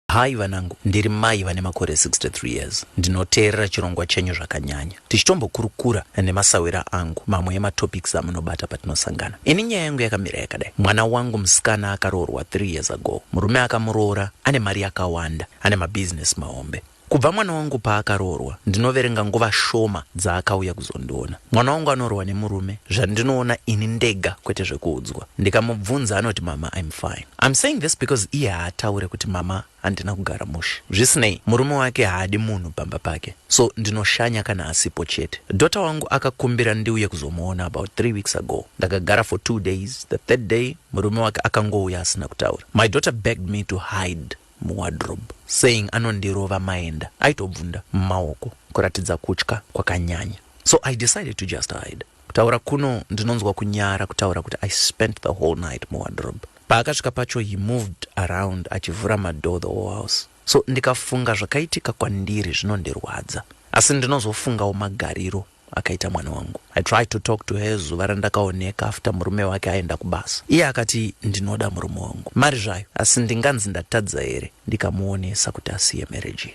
Hai Vanangu, ndiri mai vane makore 63 years. Ndinoterera chirongwa chenyu zvakanyanya. Tichitombo kurukura nemasahwira angu, mamwe ematopics amunobata patinosangana. Ini nyaya yangu yakamira yakadai. Mwana wangu musikana akaroorwa 3 years ago. Murume akamuroora, ane mari yakawanda, ane mabusiness mahombe. Kubva mwana wangu paakaroorwa, ndinoverenga nguva shoma dzaakauya kuzondiona. Mwana wangu anoroorwa nemurume, zvandinoona ini ndega kwete zvekuudzwa. Ndikamubvunza anoti mama, I'm fine. I'm saying this because iye haataure kuti mama handina kugara mushe.Zvisineyi, murume wake haadi munhu pamba pake. So ndinoshanya kana asipo chete. Daughter wangu akakumbira ndiuye kuzomuona about 3 weeks ago. Ndakagara for 2 days. The 3rd day, murume wake akangouya asina kutaura. My daughter begged me to hide muwardrobe, saying anondirova maenda. Aitobvunda mumaoko kuratidza kutya kwakanyanya. So I decided to just hide. Kutaura kuno ndinonzwa kunyara kutaura kuti I spent the whole night muwardrobe. Paakasvika pacho he moved around achivhura madoor the whole house. So ndikafunga zvakaitika kwandiri zvinondirwadza. Asi ndinozofungawo magariro akaita mwana wangu. I tried to talk to her zuva randakaoneka after murume wake aenda kubasa. Iye akati ndinoda murume wangu. Mari zvayo, asi ndinganzi ndatadza here ndikamuonesa kuti asiye marriage.